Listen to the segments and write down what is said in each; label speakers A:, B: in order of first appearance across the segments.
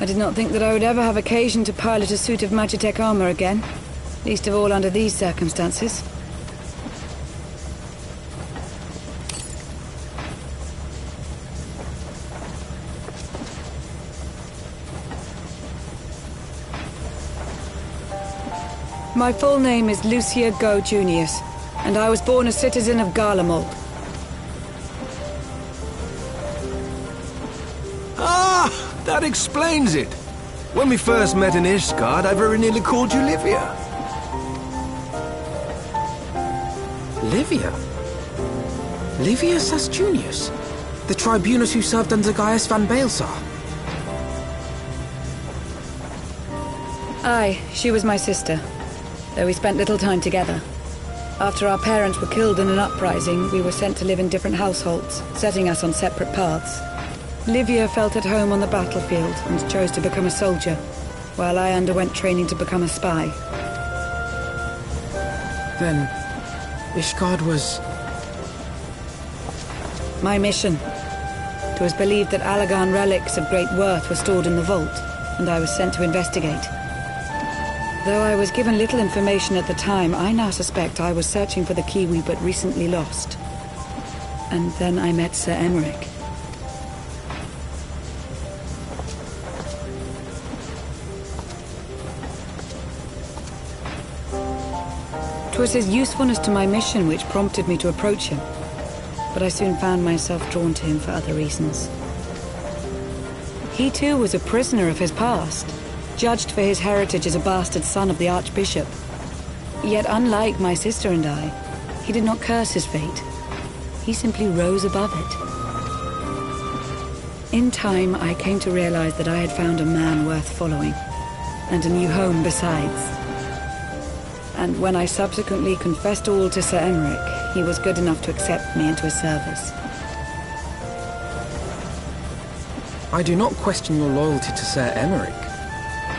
A: I did not think that I would ever have occasion to pilot a suit of Magitech armor again, least of all under these circumstances. My full name is Lucia Go Junius, and I was born a citizen of Garlemald.
B: That explains it. When we first met in Ishgard, I very nearly called you Livia.
C: Livia? Livia Sasjunius? The tribunus who served under Gaius van Baelsar?
A: Aye, she was my sister, though we spent little time together. After our parents were killed in an uprising, we were sent to live in different households, setting us on separate paths. Livia felt at home on the battlefield and chose to become a soldier, while I underwent training to become a spy.
C: Then, Ishgard was...
A: my mission. It was believed that Allagan relics of great worth were stored in the vault, and I was sent to investigate. Though I was given little information at the time, I now suspect I was searching for the key we but recently lost. And then I met Sir Emmerich. 'Twas his usefulness to my mission which prompted me to approach him, but I soon found myself drawn to him for other reasons. He too was a prisoner of his past, judged for his heritage as a bastard son of the Archbishop. Yet unlike my sister and I, he did not curse his fate. He simply rose above it. In time, I came to realize that I had found a man worth following, and a new home besides. And when I subsequently confessed all to Sir Emmerich, he was good enough to accept me into his service.
C: I do not question your loyalty to Sir Emmerich.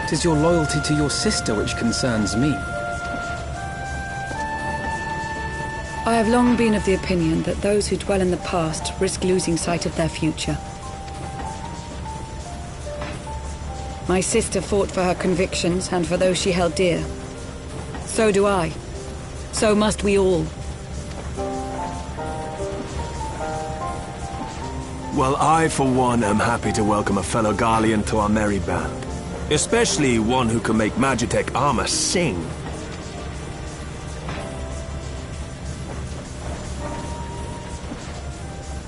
C: It is your loyalty to your sister which concerns me.
A: I have long been of the opinion that those who dwell in the past risk losing sight of their future. My sister fought for her convictions and for those she held dear. So do I. So must we all.
B: Well, I, for one, am happy to welcome a fellow Garlean to our merry band. Especially one who can make Magitech armor sing.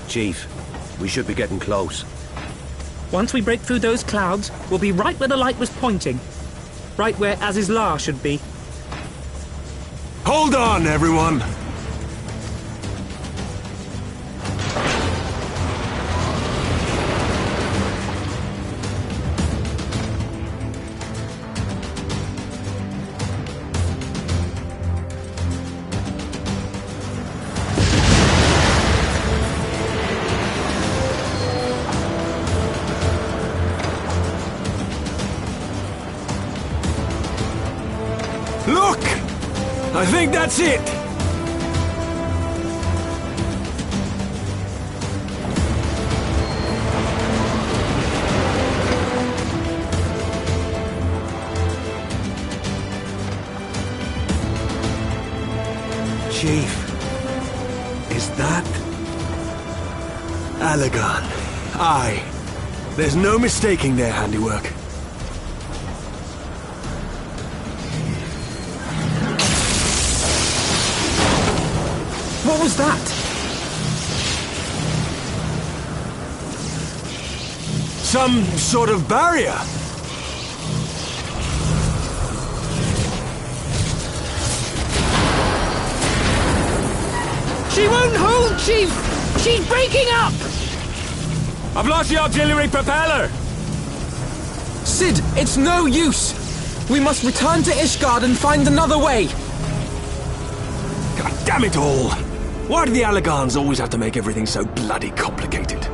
D: Chief, we should be getting close.
E: Once we break through those clouds, we'll be right where the light was pointing. Right where Azizlar should be.
B: Hold on, everyone! Look! I think that's it! Chief, is that Allagan? Aye. There's no mistaking their handiwork.
C: What was that?
B: Some sort of barrier.
E: She won't hold, Chief! She's breaking up!
B: I've lost the auxiliary propeller!
C: Sid, it's no use! We must return to Ishgard and find another way!
B: God damn it all! Why do the Allagans always have to make everything so bloody complicated?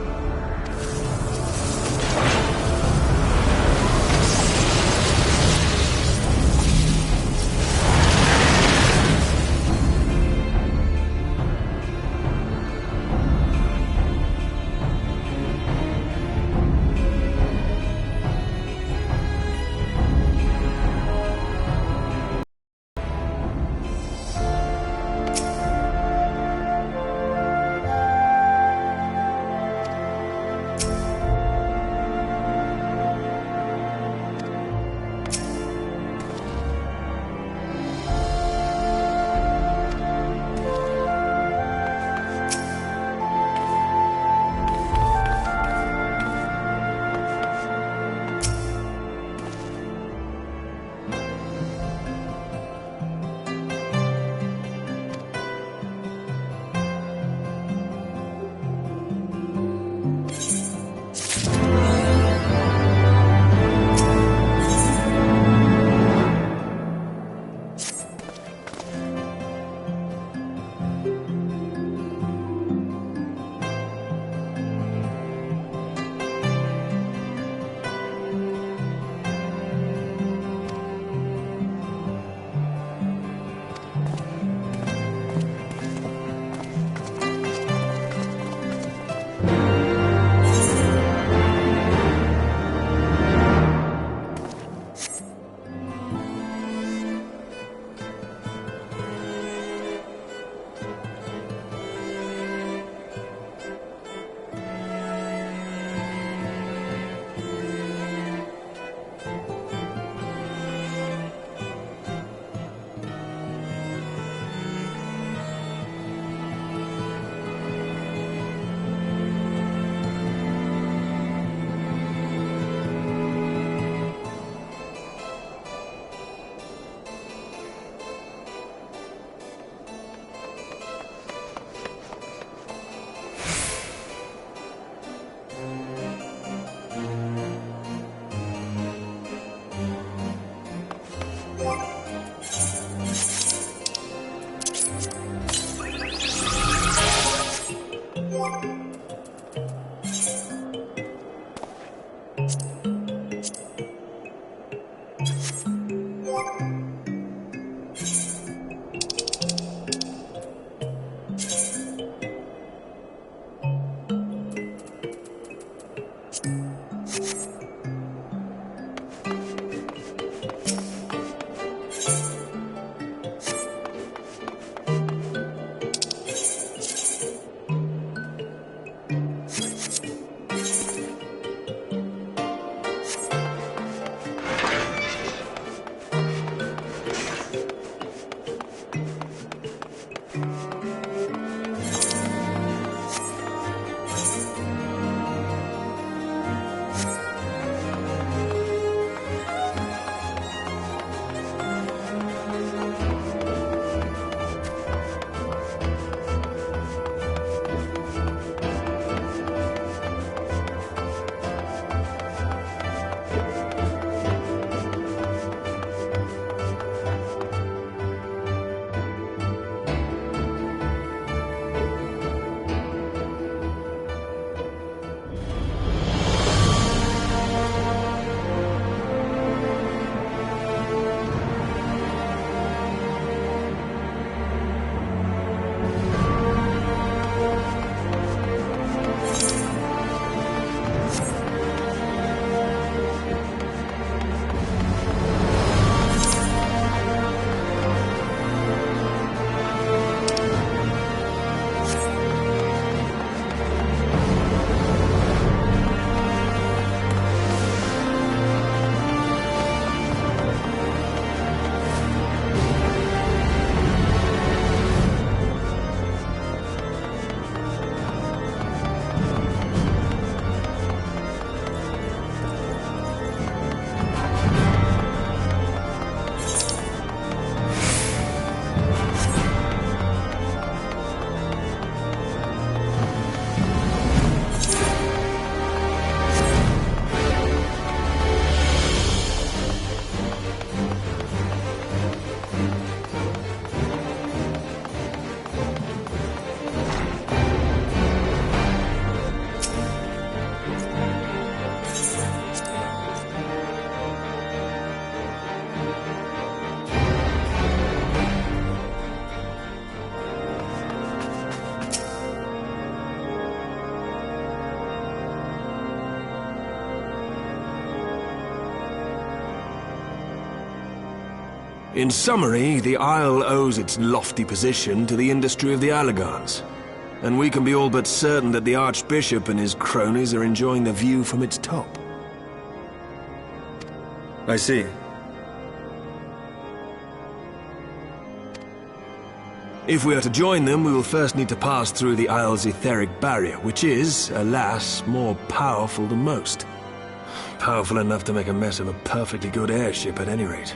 B: In summary, the Isle owes its lofty position to the industry of the Allegans, and we can be all but certain that the Archbishop and his cronies are enjoying the view from its top.
F: I see.
B: If we are to join them, we will first need to pass through the Isle's etheric barrier, which is, alas, more powerful than most. Powerful enough to make a mess of a perfectly good airship at any rate.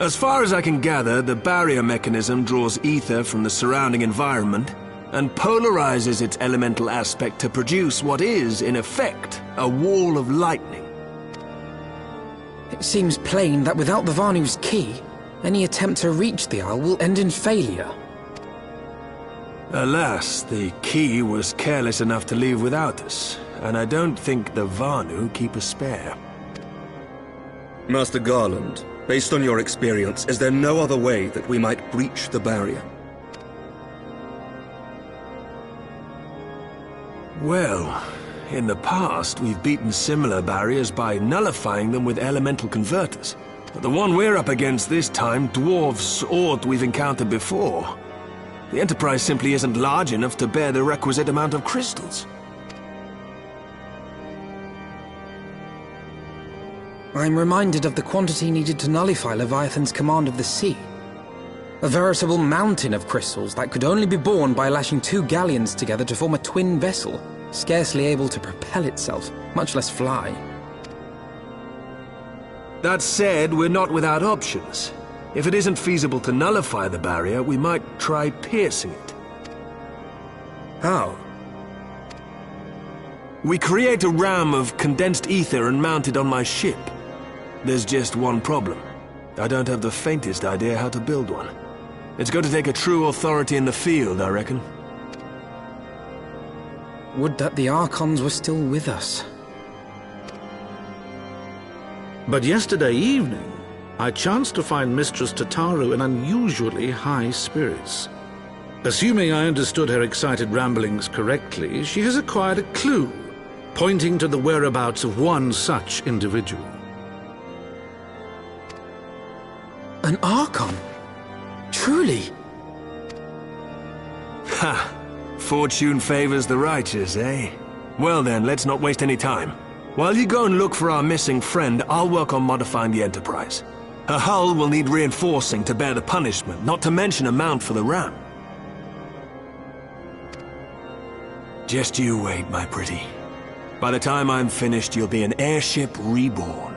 B: As far as I can gather, the barrier mechanism draws ether from the surrounding environment and polarizes its elemental aspect to produce what is, in effect, a wall of lightning.
C: It seems plain that without the Vanu's key, any attempt to reach the Isle will end in failure.
B: Alas, the key was careless enough to leave without us, and I don't think the Vanu keep a spare.
F: Master Garland, based on your experience, is there no other way that we might breach the barrier?
B: Well, in the past, we've beaten similar barriers by nullifying them with elemental converters. But the one we're up against this time dwarfs aught we've encountered before. The Enterprise simply isn't large enough to bear the requisite amount of crystals.
C: I'm reminded of the quantity needed to nullify Leviathan's command of the sea. A veritable mountain of crystals that could only be borne by lashing two galleons together to form a twin vessel, scarcely able to propel itself, much less fly.
B: That said, we're not without options. If it isn't feasible to nullify the barrier, we might try piercing it.
F: How?
B: We create a ram of condensed ether and mount it on my ship. There's just one problem. I don't have the faintest idea how to build one. It's going to take a true authority in the field, I reckon.
C: Would that the Archons were still with us.
G: But yesterday evening, I chanced to find Mistress Tataru in unusually high spirits. Assuming I understood her excited ramblings correctly, she has acquired a clue, pointing to the whereabouts of one such individual.
C: An Archon? Truly?
B: Ha! Fortune favors the righteous, eh? Well then, let's not waste any time. While you go and look for our missing friend, I'll work on modifying the Enterprise. Her hull will need reinforcing to bear the punishment, not to mention a mount for the ram. Just you wait, my pretty. By the time I'm finished, you'll be an airship reborn.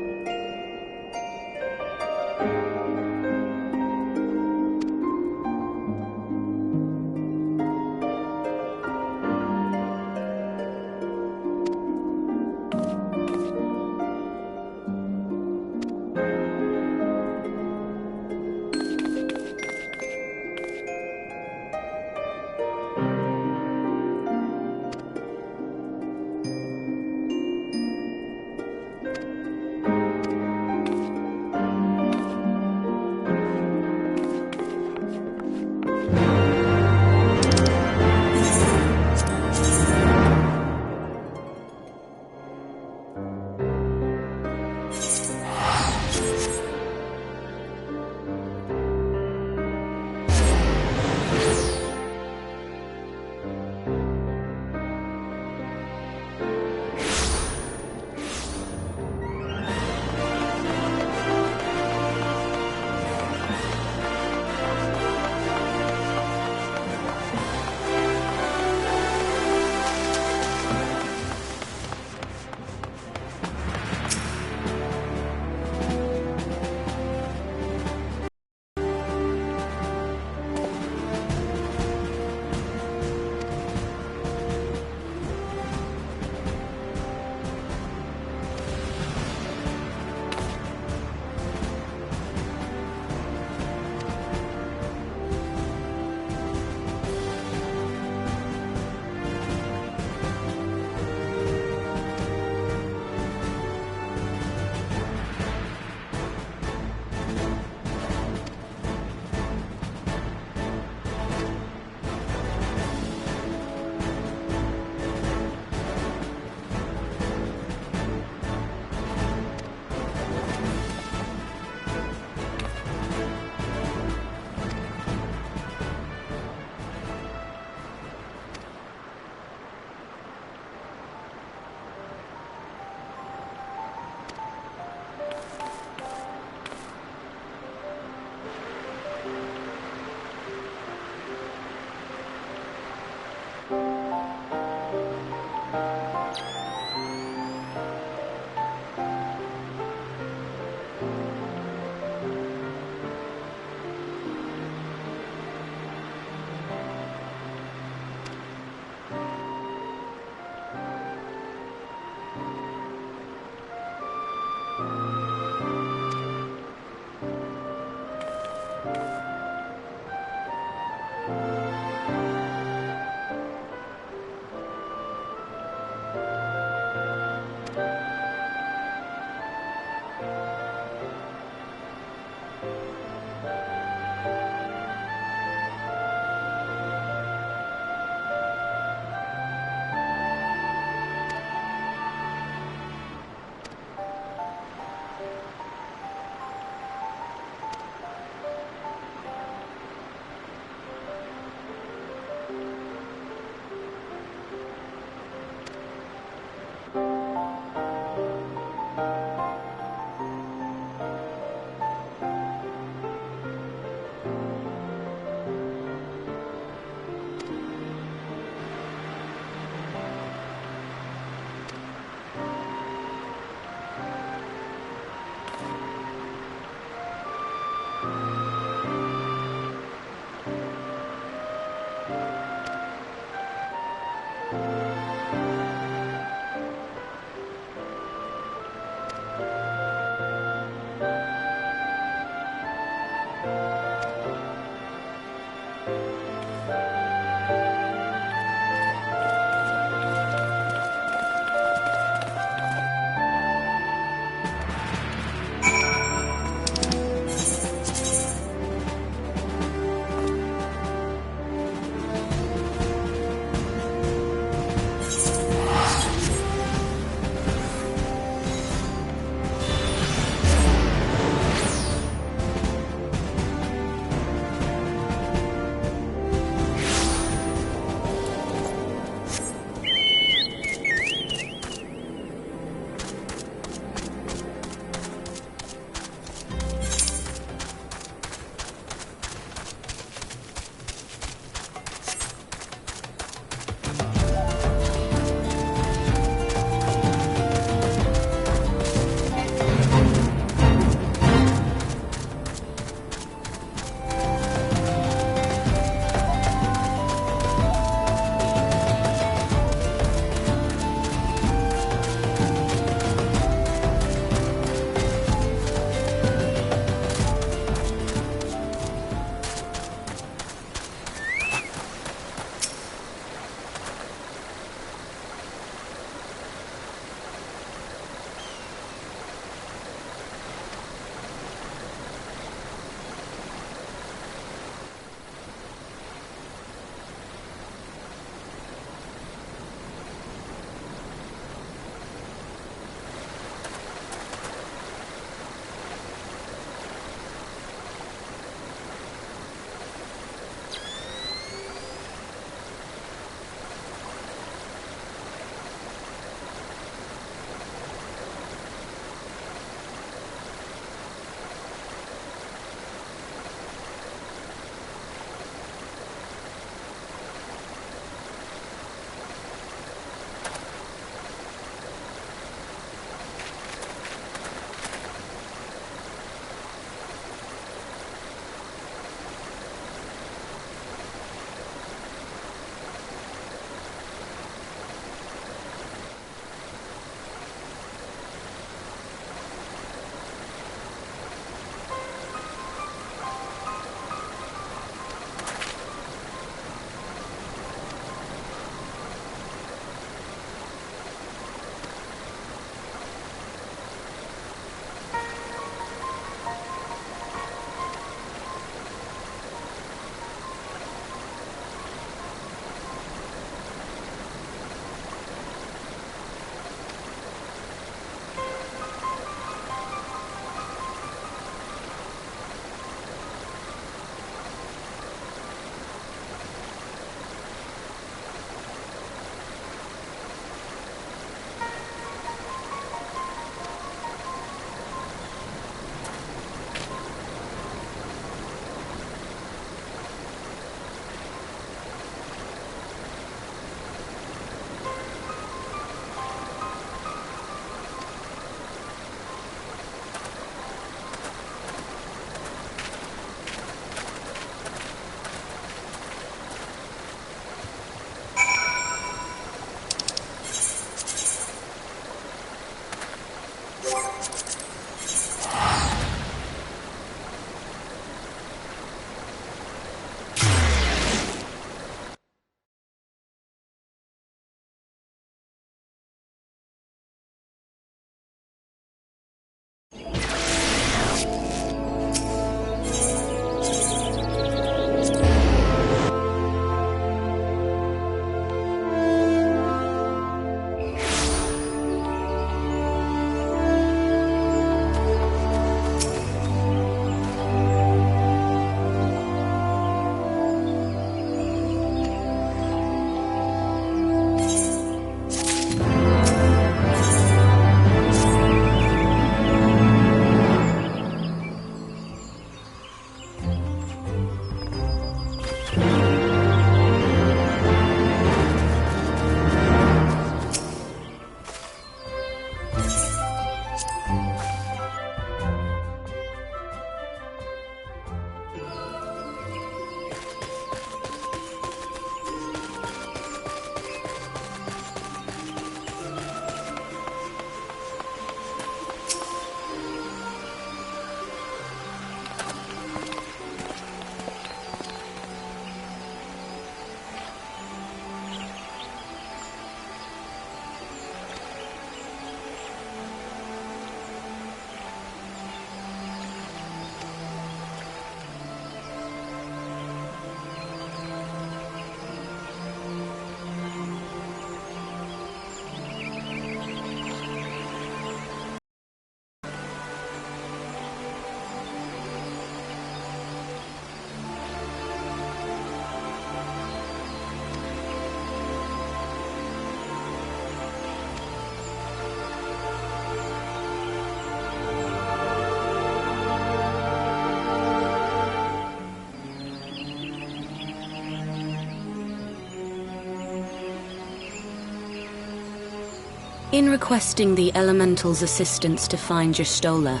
H: In requesting the Elemental's assistance to find Y'shtola,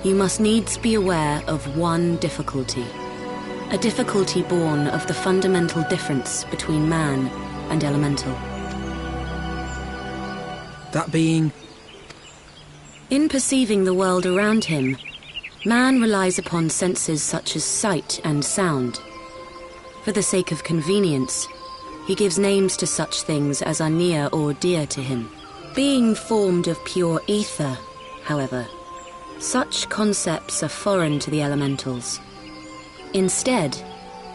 H: you must needs be aware of one difficulty. A difficulty born of the fundamental difference between man and Elemental.
C: That being?
H: In perceiving the world around him, man relies upon senses such as sight and sound. For the sake of convenience, he gives names to such things as are near or dear to him. Being formed of pure ether, however, such concepts are foreign to the Elementals. Instead,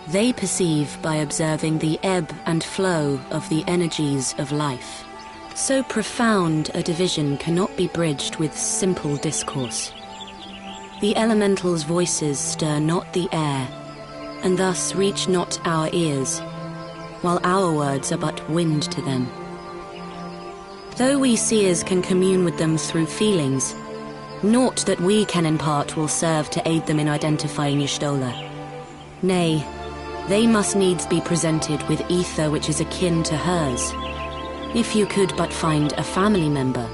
H: they perceive by observing the ebb and flow of the energies of life. So profound a division cannot be bridged with simple discourse. The Elementals' voices stir not the air, and thus reach not our ears, while our words are but wind to them. Though we seers can commune with them through feelings, naught that we can impart will serve to aid them in identifying Y'shtola. Nay, they must needs be presented with ether which is akin to hers, if you could but find a family member.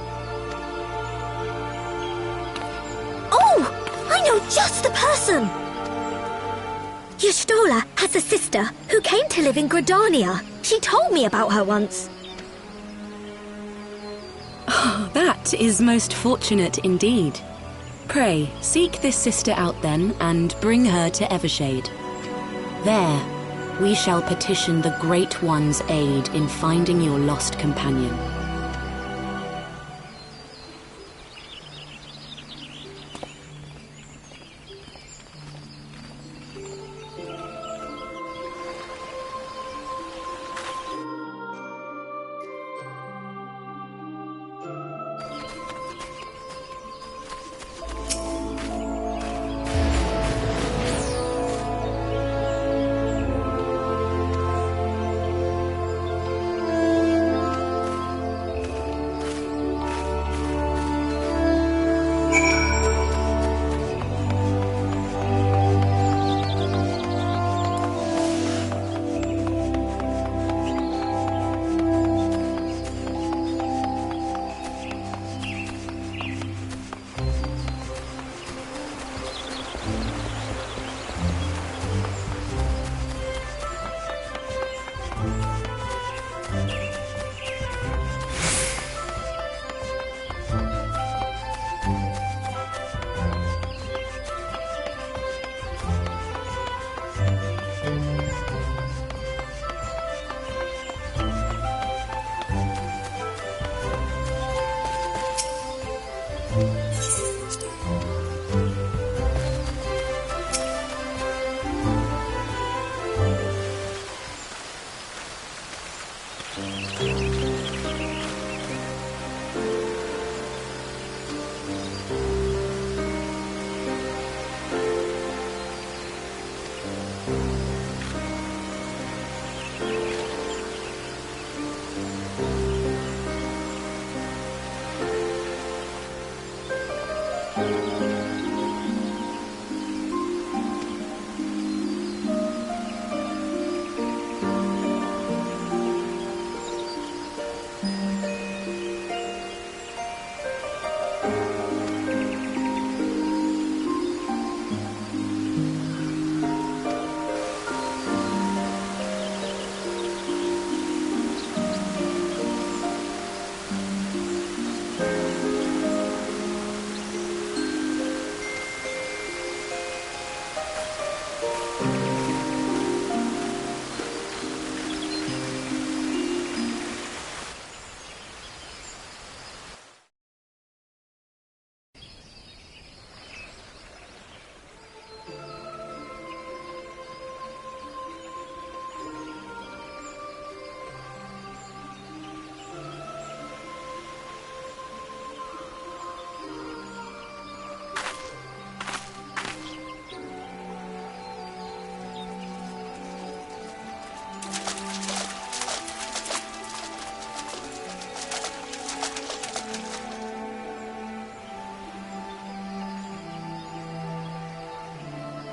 I: Oh! I know just the person! Y'shtola has a sister who came to live in Gridania. She told me about her once.
H: Oh, that is most fortunate indeed. Pray, seek this sister out then, and bring her to Evershade. There, we shall petition the Great One's aid in finding your lost companion.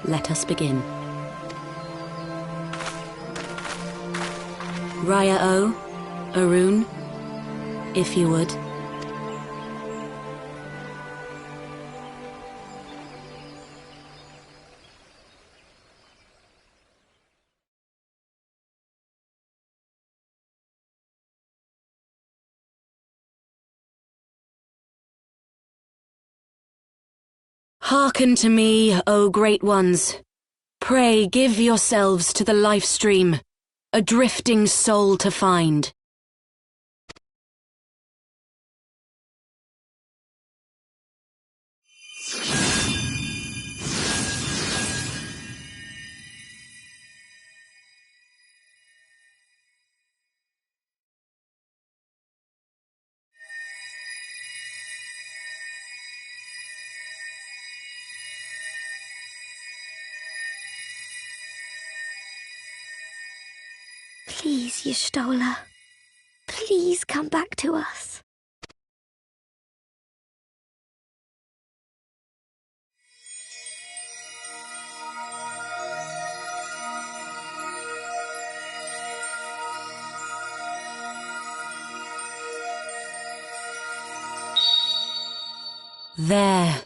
H: Let us begin. Raya O, Arun, if you would. Hearken to me, O great ones. Pray give yourselves to the life stream, a drifting soul to find.
I: Please, Y'shtola. Please come back to us.
H: There.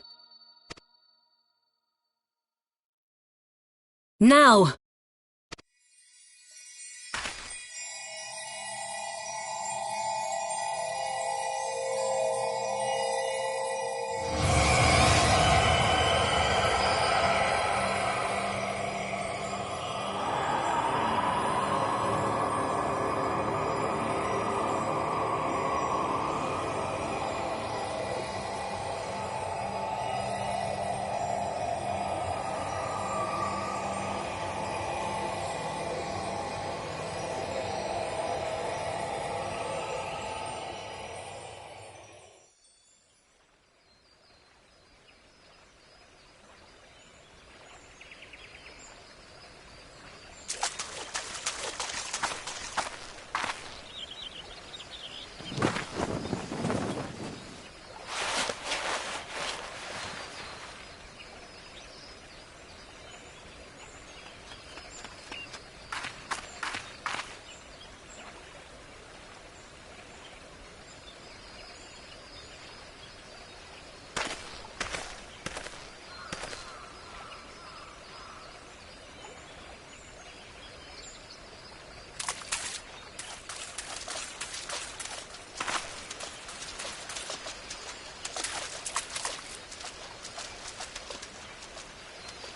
H: Now!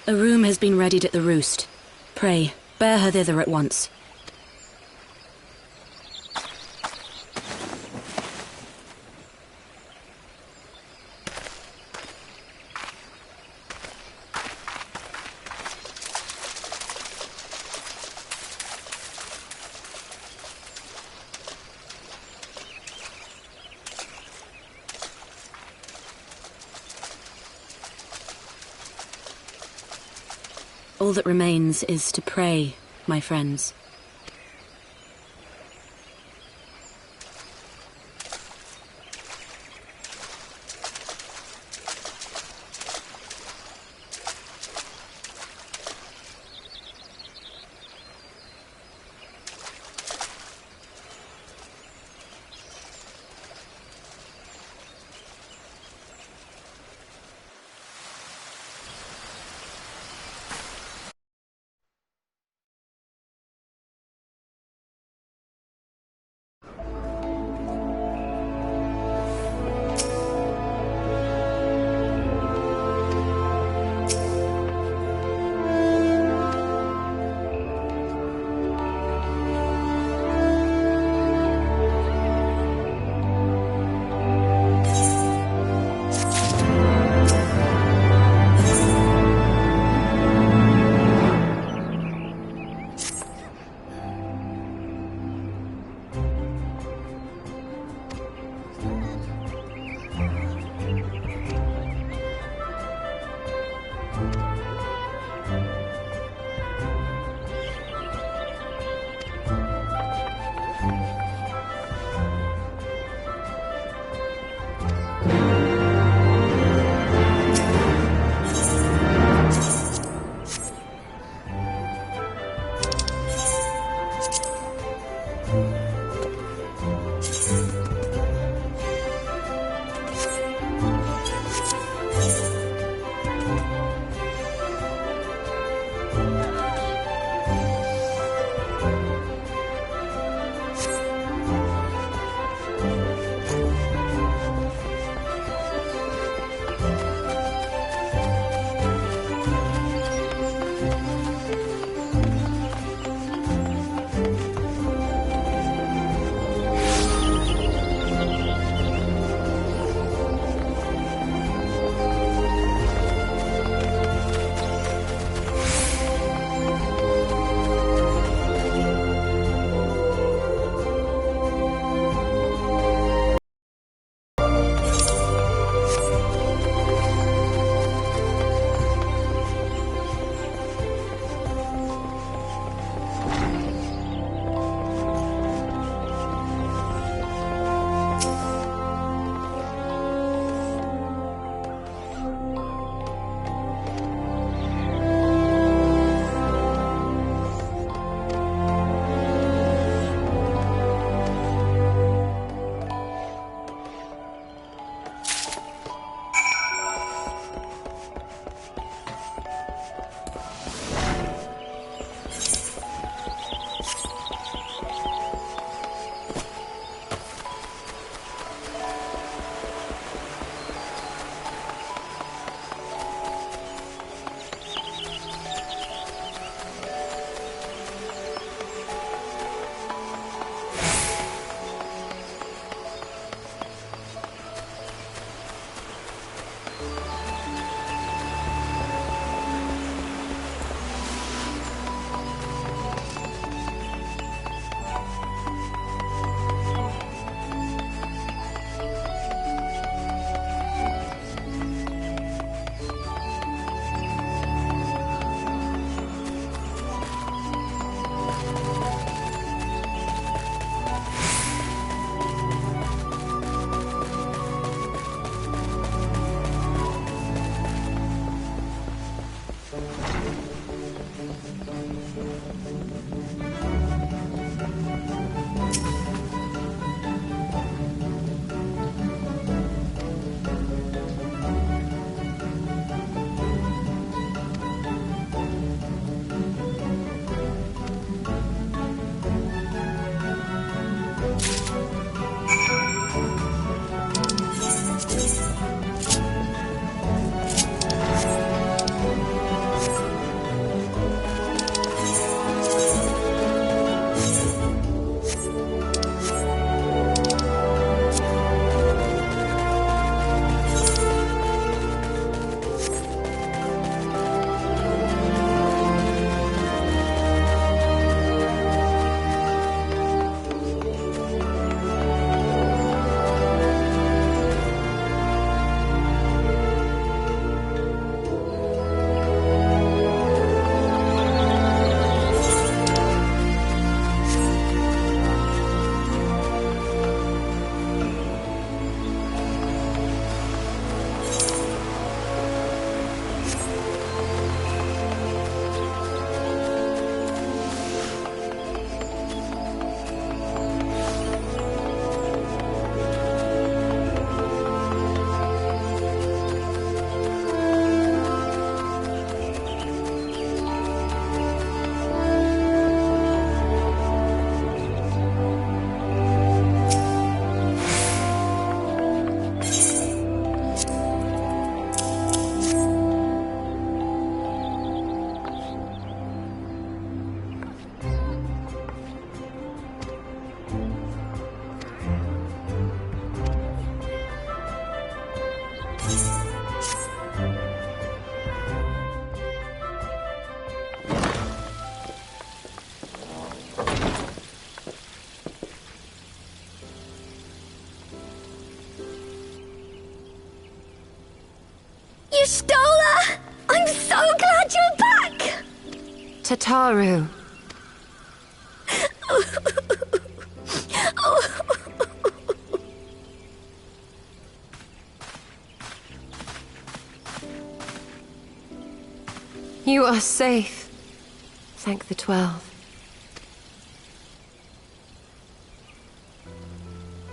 H: A room has been readied at the roost. Pray, bear her thither at once. All that remains is to pray, my friends.
I: You stole her! I'm so glad you're back!
J: Tataru. You are safe. Thank the 12.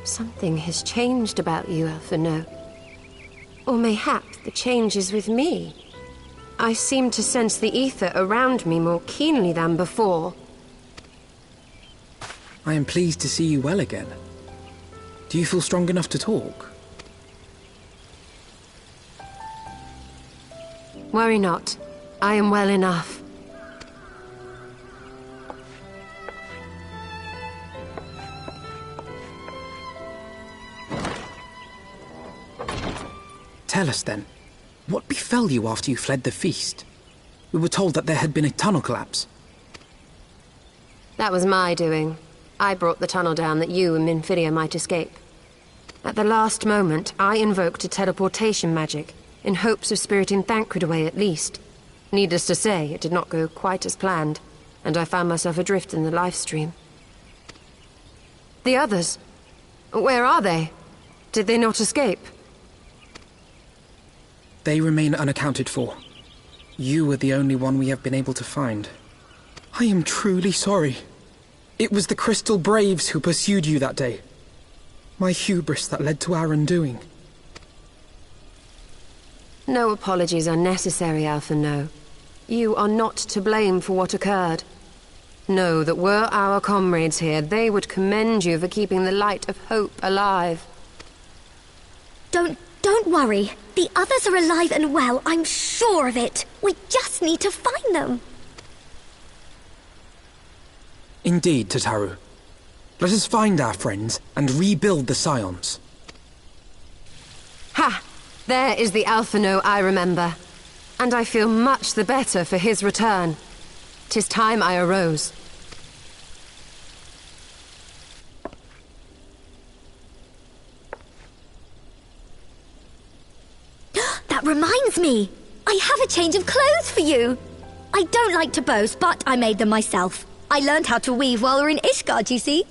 J: Something has changed about you, Alphino. Or mayhap the change is with me. I seem to sense the ether around me more keenly than before.
C: I am pleased to see you well again. Do you feel strong enough to talk?
J: Worry not. I am well enough.
C: Tell us then, what befell you after you fled the feast? We were told that there had been a tunnel collapse.
J: That was my doing. I brought the tunnel down that you and Minfidia might escape. At the last moment, I invoked a teleportation magic, in hopes of spiriting Thancred away at least. Needless to say, it did not go quite as planned, and I found myself adrift in the life stream. The others? Where are they? Did they not escape?
C: They remain unaccounted for. You are the only one we have been able to find. I am truly sorry. It was the Crystal Braves who pursued you that day. My hubris that led to our undoing.
J: No apologies are necessary, Alphino. You are not to blame for what occurred. Know that were our comrades here, they would commend you for keeping the light of hope alive.
I: Don't worry. The others are alive and well, I'm sure of it. We just need to find them.
C: Indeed, Tataru. Let us find our friends and rebuild the Scions.
J: Ha! There is the Alphino I remember. And I feel much the better for his return. 'Tis time I arose.
I: That reminds me. I have a change of clothes for you. I don't like to boast, but I made them myself. I learned how to weave while we were in Ishgard, you see.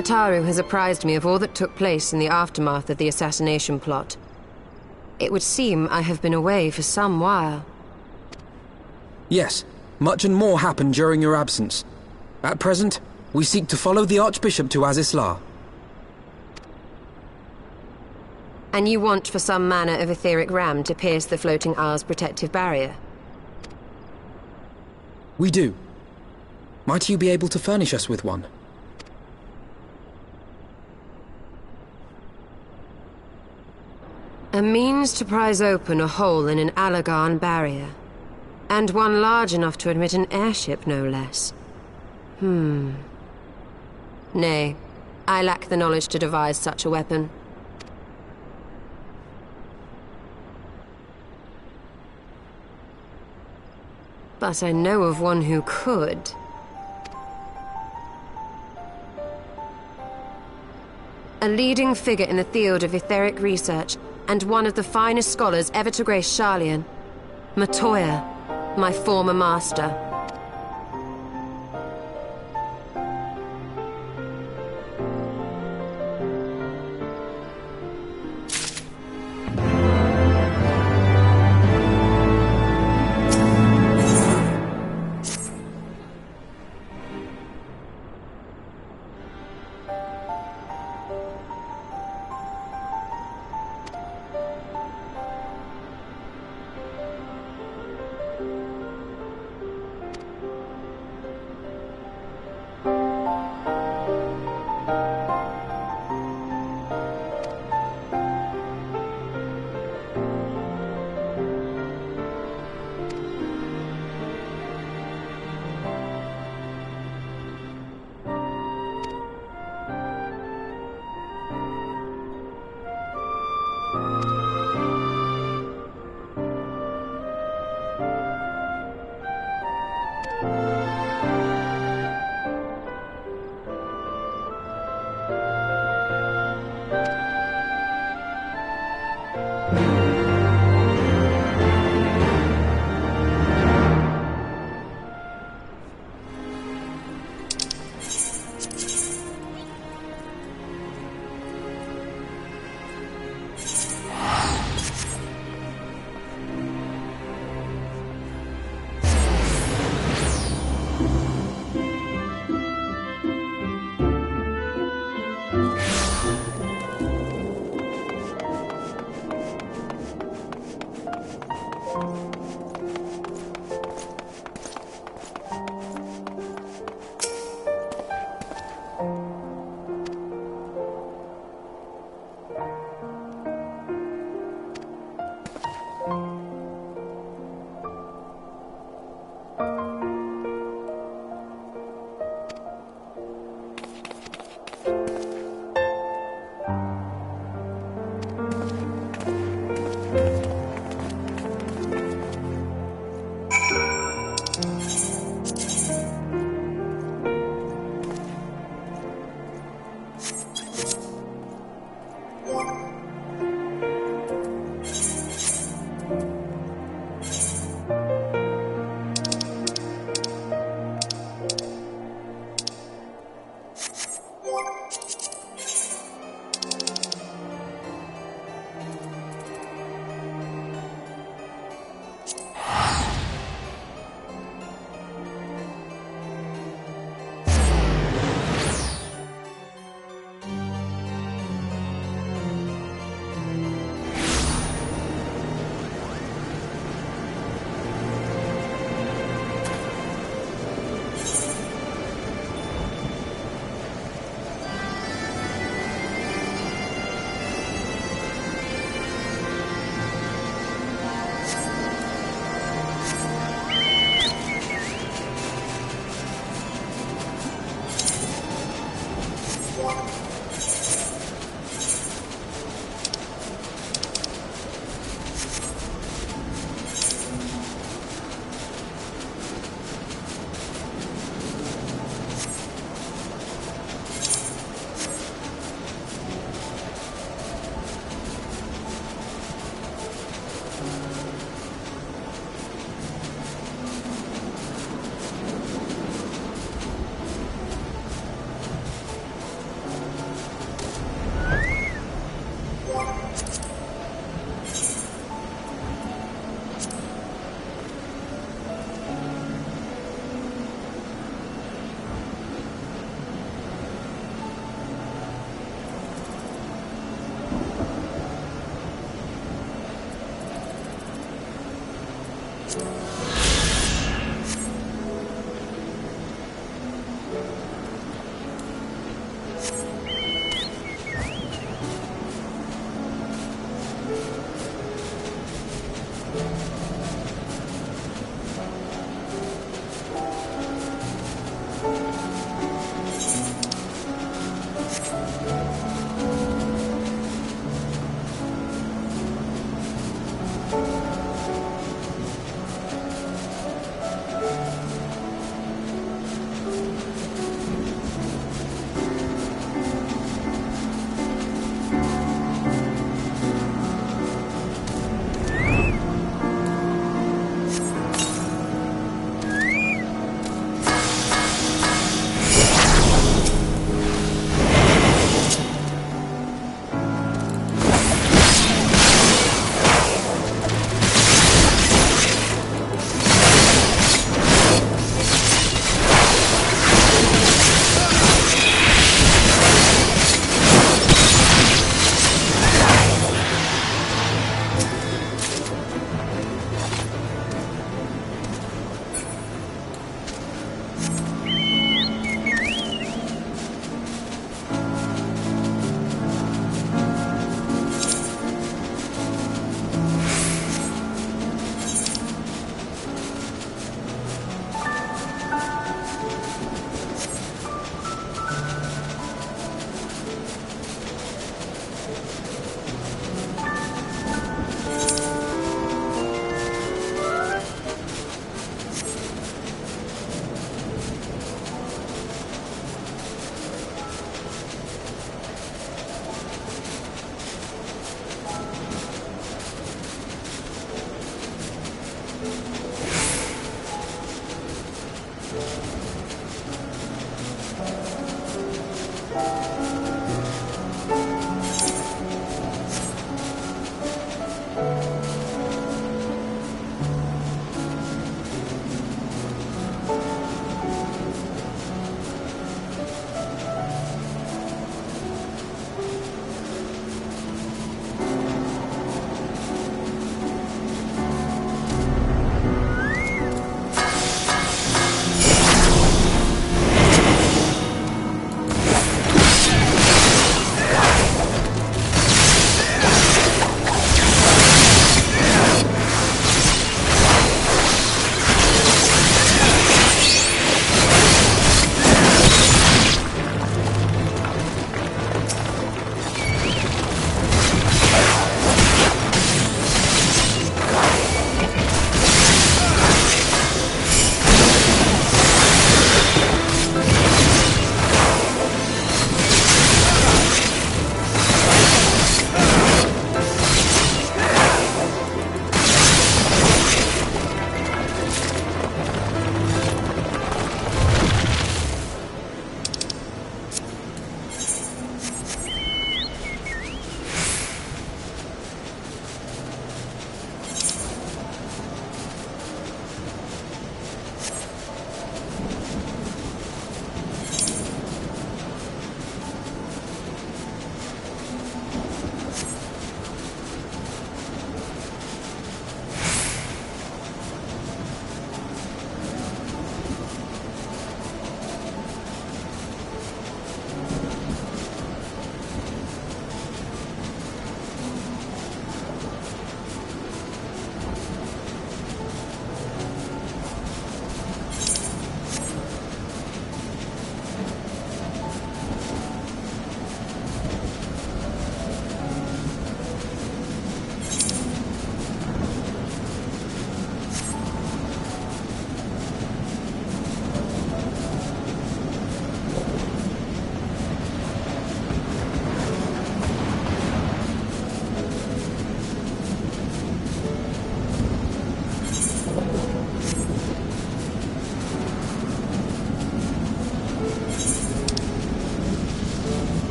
J: Tataru has apprised me of all that took place in the aftermath of the assassination plot. It would seem I have been away for some while.
C: Yes, much and more happened during your absence. At present, we seek to follow the Archbishop to Azisla.
J: And you want for some manner of etheric ram to pierce the floating isle's protective barrier?
C: We do. Might you be able to furnish us with one?
J: A means to prise open a hole in an Alagan barrier. And one large enough to admit an airship, no less. Nay, I lack the knowledge to devise such a weapon. But I know of one who could. A leading figure in the field of etheric research, and one of the finest scholars ever to grace Sharlayan. Matoya, my former master.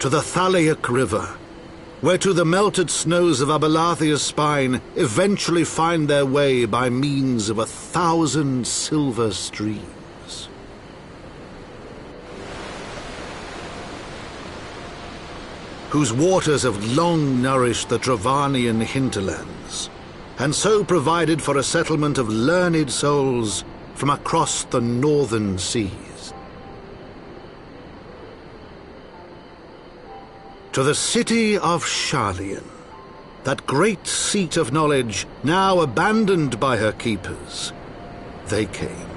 G: to the Thalaic River, where to the melted snows of Abelathia's spine eventually find their way by means of 1,000 silver streams. Whose waters have long nourished the Dravanian hinterlands, and so provided for a settlement of learned souls from across the northern seas. To the city of Sharlayan, that great seat of knowledge now abandoned by her keepers, they came.